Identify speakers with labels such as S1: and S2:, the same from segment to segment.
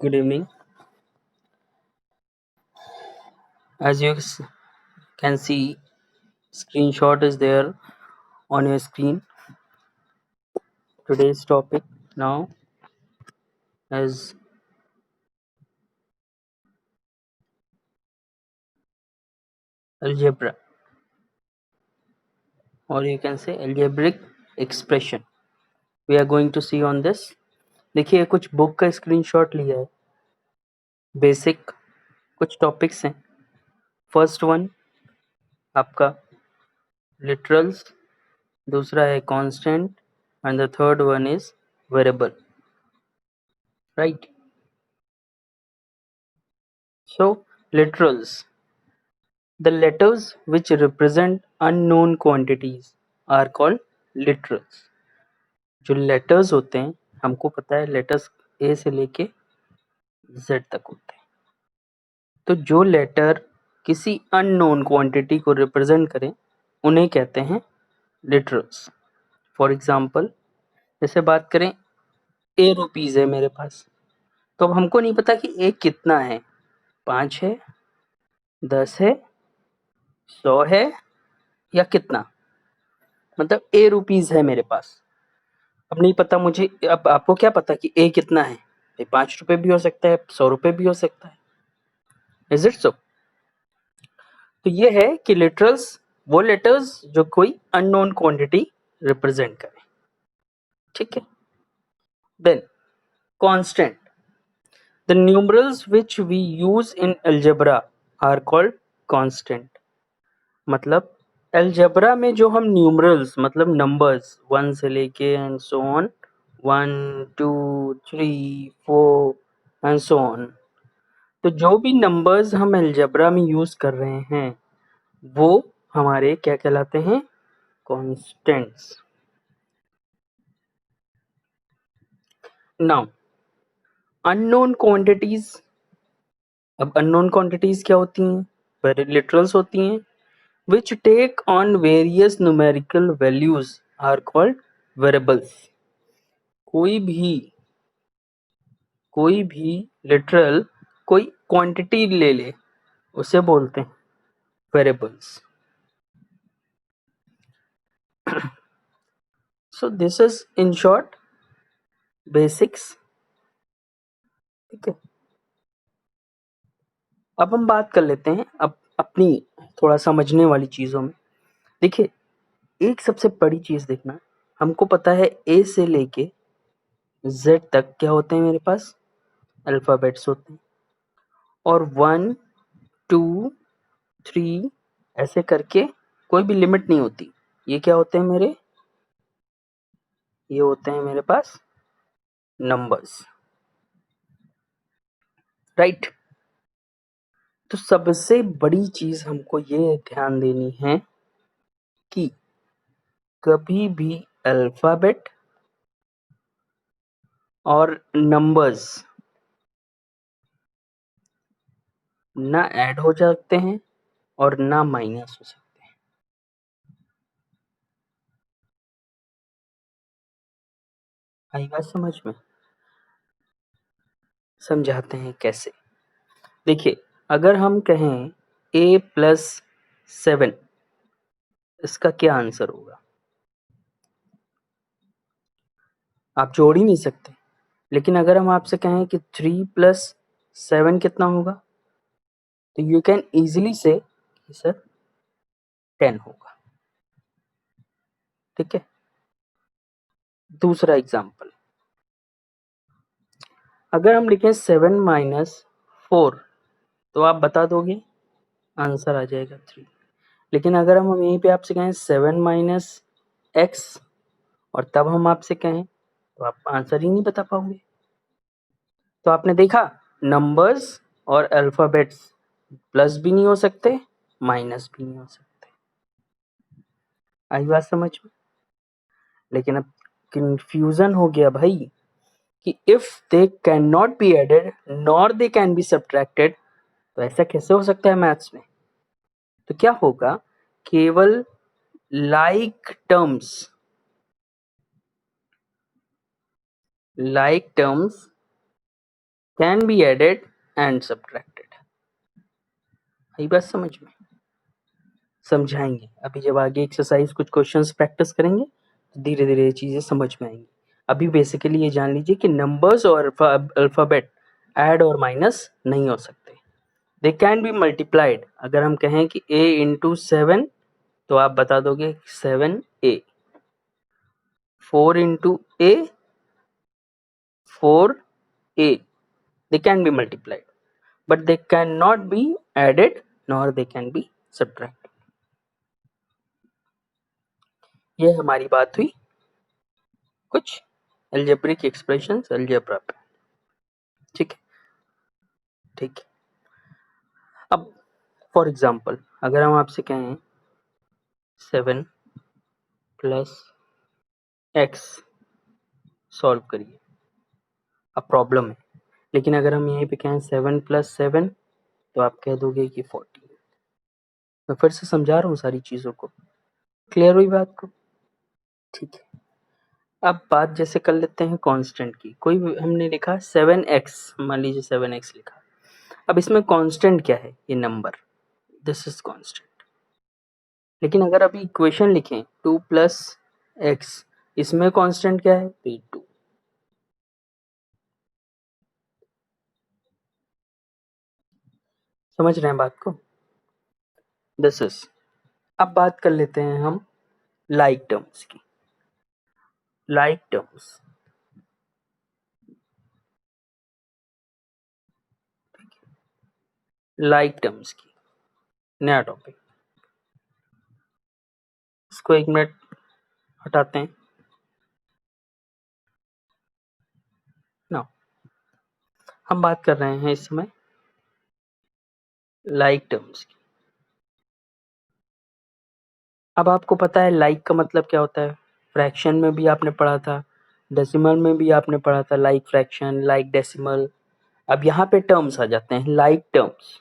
S1: Good evening. As you can see, screenshot is there on your screen. Today's topic now is algebra, or you can say algebraic expression. We are going to see on this. देखिए कुछ book का screenshot लिया है. Basic कुछ topics हैं. First one आपका literals, दूसरा है constant and the third one is variable. Right. So literals, the letters which represent unknown quantities are called literals. जो लेटर्स होते हैं, हमको पता है लेटर्स ए से लेके जेड तक होते हैं. तो जो लेटर किसी अननोन क्वांटिटी को रिप्रेजेंट करें उन्हें कहते हैं लिटरल्स. फॉर एग्जांपल, जैसे बात करें ए रुपीज है मेरे पास, तो अब हमको नहीं पता कि ए कितना है. 5 है, 10 है, 100 है या कितना. मतलब ए रुपीज है मेरे पास. अब नहीं पता मुझे. अब आपको क्या पता कि ए कितना है. 5 रुपए भी हो सकता है, 100 रुपए भी हो सकता है. Is it so. तो ये है कि लिटरल्स वो लेटर्स जो कोई अननोन क्वांटिटी रिप्रेजेंट करे. ठीक है. Then constant, the numerals which we use in algebra are called constant. मतलब अलजेब्रा में जो हम न्यूमरल्स मतलब नंबर्स 1 से लेके and so on, 1 2 3 4 and so on, तो जो भी नंबर्स हम अलजेब्रा में यूज कर रहे हैं वो हमारे क्या कहलाते हैं. कांस्टेंट्स. Now unknown quantities. अब अननोन क्वांटिटीज क्या होती हैं. वेरी लिटरल्स होती हैं which take on various numerical values are called variables. कोई भी लिटरल कोई क्वांटिटी ले ले उसे बोलते हैं variables. So this is in short basics. ठीक है. अब हम बात कर लेते हैं अब अपनी थोड़ा समझने वाली चीजों में. देखिए, एक सबसे बड़ी चीज देखना. हमको पता है ए से लेके जेड तक क्या होते हैं मेरे पास. अल्फाबेट्स होते हैं. और 1 2 3 ऐसे करके कोई भी लिमिट नहीं होती. ये क्या होते हैं मेरे. ये होते हैं मेरे पास नंबर्स. राइट. तो सबसे बड़ी चीज हमको ये ध्यान देनी है कि कभी भी अल्फाबेट और नंबर्स ना ऐड हो सकते हैं और ना माइनस हो सकते हैं. आई बात समझ में. समझाते हैं कैसे. देखिए, अगर हम कहें a+7, इसका क्या आंसर होगा. आप जोड़ ही नहीं सकते. लेकिन अगर हम आपसे कहें कि 3+7 कितना होगा, तो यू कैन इजीली से सर 10 होगा. ठीक है. दूसरा एग्जाम्पल, अगर हम लिखें 7-4, तो आप बता दोगे, आंसर आ जाएगा 3. लेकिन अगर हम यहीं पे आपसे कहें 7-x और तब हम आपसे कहें तो आप आंसर ही नहीं बता पाओगे. तो आपने देखा, नंबर्स और अल्फाबेट्स प्लस भी नहीं हो सकते, माइनस भी नहीं हो सकते. आई बात समझ में. लेकिन अब कंफ्यूजन हो गया भाई कि if they can not be added nor they can be subtracted, तो ऐसा कैसे हो सकता है मैथ्स में. तो क्या होगा, केवल like terms can be added and subtracted. आई बात समझ में? समझाएंगे अभी, जब आगे एक्सरसाइज कुछ क्वेश्चंस प्रैक्टिस करेंगे तो धीरे धीरे ये चीजें समझ में आएंगी। अभी बेसिकली ये जान लीजिए कि नंबर्स और अल्फाबेट ऐड और माइनस नहीं हो सकते। दे कैन बी मल्टीप्लाइड। अगर हम कहें कि a इंटू 7 तो आप बता दोगे 7a। 4 into a 4a। They can B multiplied but they cannot be added nor they can be subtracted। ये हमारी बात हुई कुछ अलजेब्रिक एक्सप्रेशंस अलजेब्रा पे। ठीक है, ठीक है। अब फॉर एग्जांपल अगर हम आपसे कहें 7 प्लस एक्स सॉल्व करिए, अब प्रॉब्लम है, लेकिन अगर हम यहीं पे कहें 7 प्लस 7 तो आप कह दोगे कि 14। मैं फिर से समझा रहा हूँ सारी चीज़ों को, क्लियर हुई बात को? ठीक है। अब बात जैसे कर लेते हैं कांस्टेंट की। कोई हमने लिखा 7x, मान लीजिए 7x लिखा। अब इसमें कांस्टेंट क्या है? ये नंबर, दिस इज कांस्टेंट। लेकिन अगर अभी इक्वेशन लिखें 2 प्लस एक्स, इसमें कांस्टेंट क्या है? तो 2। समझ रहे हैं बात को? This is. अब बात कर लेते हैं हम लाइक टर्म्स की। लाइक टर्म्स, लाइक टर्म्स की नया टॉपिक। इसको 1 मिनट हटाते हैं ना। हम बात कर रहे हैं इस समय लाइक टर्म्स की। अब आपको पता है लाइक का मतलब क्या होता है? फ्रैक्शन में भी आपने पढ़ा था, डेसिमल में भी आपने पढ़ा था, लाइक फ्रैक्शन, लाइक डेसिमल। अब यहाँ पे टर्म्स आ जाते हैं, लाइक टर्म्स।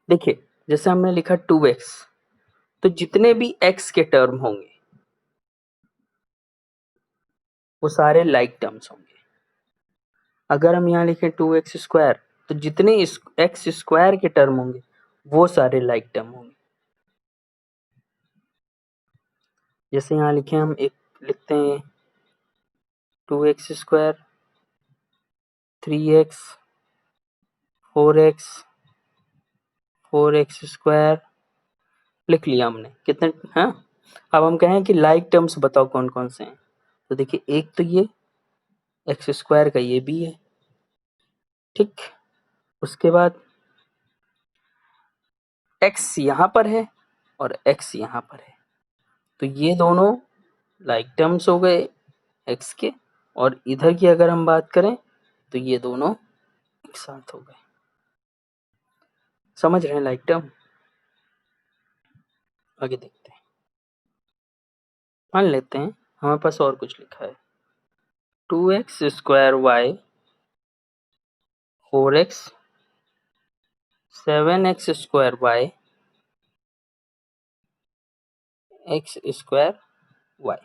S1: देखिए जैसे हमने लिखा 2x, तो जितने भी x के टर्म होंगे वो सारे लाइक टर्म्स होंगे। अगर हम यहाँ लिखें 2x स्क्वायर, तो जितने x स्क्वायर के टर्म होंगे वो सारे लाइक टर्म होंगे। जैसे यहाँ लिखे हम एक लिखते हैं 2x square, 3x, 4x, 4x square लिख लिया हमने कितने। हाँ, अब हम कहें कि लाइक टर्म्स बताओ कौन कौन से हैं, तो देखिए एक तो ये एक्स स्क्वायर का ये भी है, ठीक। उसके बाद एक्स यहाँ पर है और एक्स यहाँ पर है, तो ये दोनों लाइक टर्म्स हो गए एक्स के। और इधर की अगर हम बात करें तो ये दोनों एक साथ हो गए। समझ रहे हैं लाइक टर्म? आगे देखते हैं। मान लेते हैं हमारे पास और कुछ लिखा है 2x square y, 4x, 7x square y, x square y.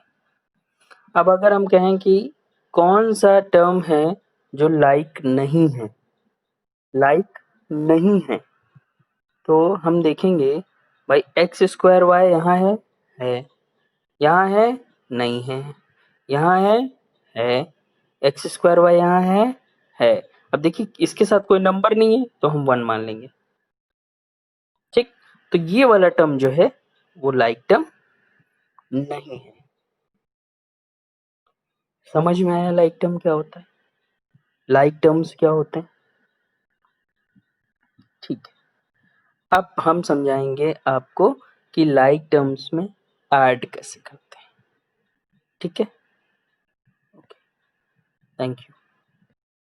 S1: अब अगर हम कहें कि कौन सा टर्म है जो लाइक नहीं है, लाइक नहीं है, तो हम देखेंगे भाई एक्स स्क्वायर वाई यहाँ है, यहाँ है, नहीं है, यहाँ है, एक्स स्क्वायर वाई यहाँ है। अब देखिए इसके साथ कोई नंबर नहीं है तो हम 1 मान लेंगे, ठीक। तो ये वाला टर्म जो है वो लाइक टर्म नहीं है। समझ में आया लाइक टर्म क्या होता है, लाइक टर्म्स क्या होते हैं? ठीक है। अब हम समझाएंगे आपको कि लाइक टर्म्स में ऐड कैसे करते हैं, ठीक है? Okay, thank you.